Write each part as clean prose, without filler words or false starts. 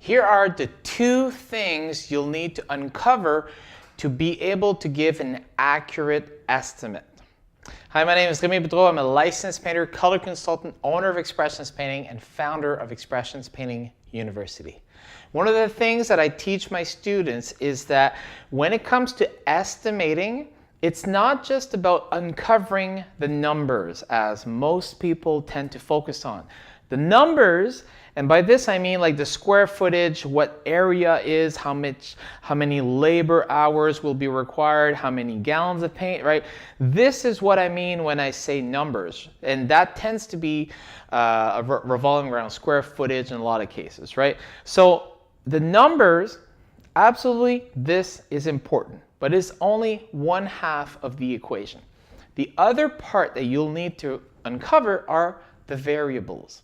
Here are the two things you'll need to uncover to be able to give an accurate estimate. Hi, my name is Prgoram. I'm a licensed painter, color consultant, owner of Expressions Painting, and founder of Expressions Painting University. One of the things that I teach my students is that when it comes to estimating, it's not just about uncovering the numbers, as most people tend to focus on. The numbers, and by this I mean like the square footage, what area is, how many labor hours will be required, how many gallons of paint, right? This is what I mean when I say numbers. And that tends to be revolving around square footage in a lot of cases, right? So the numbers, absolutely, this is important, but it's only one half of the equation. The other part that you'll need to uncover are the variables.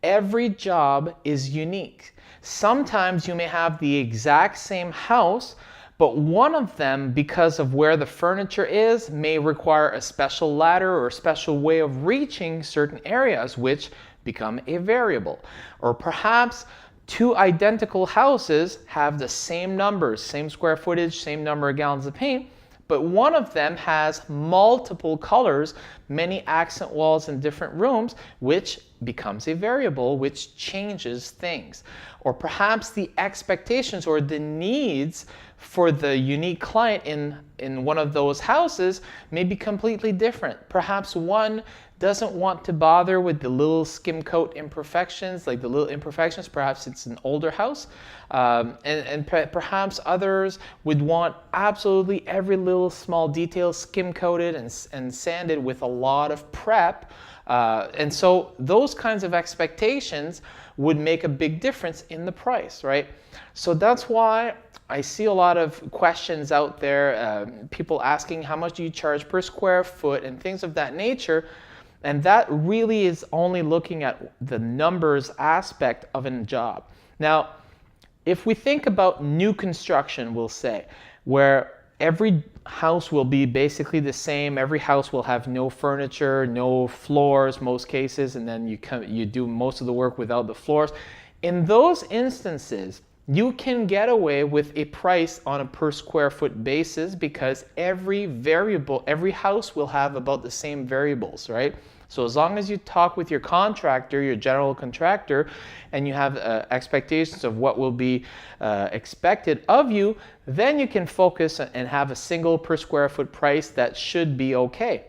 Every job is unique. Sometimes you may have the exact same house, but one of them, because of where the furniture is, may require a special ladder or a special way of reaching certain areas, which become a variable. Or perhaps two identical houses have the same numbers, same square footage, same number of gallons of paint, but one of them has multiple colors, many accent walls in different rooms, which becomes a variable, which changes things. Or perhaps the expectations or the needs for the unique client in one of those houses may be completely different. Perhaps one doesn't want to bother with the little skim coat imperfections, like the little imperfections. Perhaps it's an older house. And perhaps others would want absolutely every little small detail skim coated and sanded with a lot of prep. And so those kinds of expectations would make a big difference in the price, right? So that's why I see a lot of questions out there, people asking how much do you charge per square foot and things of that nature. And that really is only looking at the numbers aspect of a job. Now, if we think about new construction, we'll say, where every house will be basically the same, every house will have no furniture, no floors, most cases, and then you do most of the work without the floors. In those instances, you can get away with a price on a per square foot basis because every house will have about the same variables, right? So as long as you talk with your contractor, your general contractor, and you have expectations of what will be expected of you, then you can focus and have a single per square foot price that should be okay.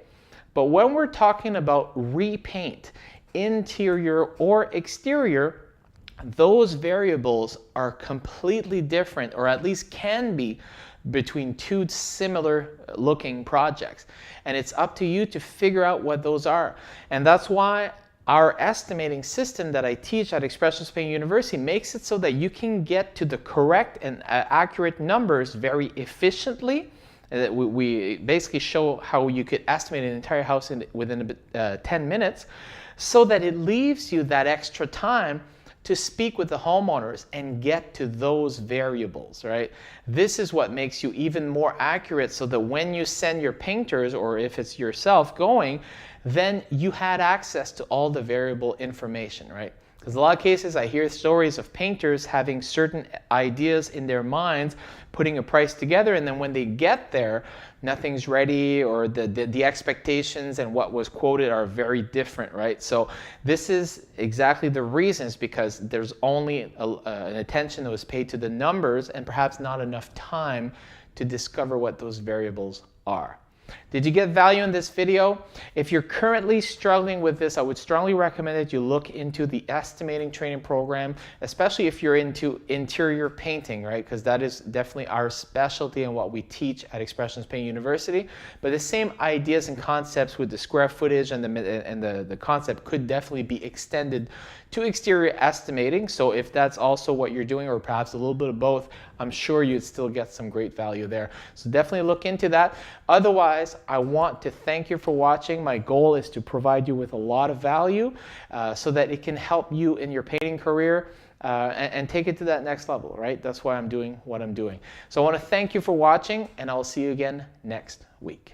But when we're talking about repaint, interior or exterior, those variables are completely different, or at least can be, between two similar looking projects. And it's up to you to figure out what those are. And that's why our estimating system that I teach at Expressions Painting University makes it so that you can get to the correct and accurate numbers very efficiently. We basically show how you could estimate an entire house within 10 minutes, so that it leaves you that extra time to speak with the homeowners and get to those variables, right? This is what makes you even more accurate, so that when you send your painters, or if it's yourself going, then you had access to all the variable information, right? Because a lot of cases I hear stories of painters having certain ideas in their minds, putting a price together, and then when they get there, nothing's ready, or the expectations and what was quoted are very different, right? So this is exactly the reasons, because there's only an attention that was paid to the numbers and perhaps not enough time to discover what those variables are. Did you get value in this video? If you're currently struggling with this, I would strongly recommend that you look into the estimating training program, especially if you're into interior painting, right? Because that is definitely our specialty and what we teach at Expressions Painting University. But the same ideas and concepts with the square footage and the concept could definitely be extended to exterior estimating. So if that's also what you're doing, or perhaps a little bit of both, I'm sure you'd still get some great value there. So definitely look into that. Otherwise, I want to thank you for watching. My goal is to provide you with a lot of value so that it can help you in your painting career and take it to that next level, right? That's why I'm doing what I'm doing. So I want to thank you for watching, and I'll see you again next week.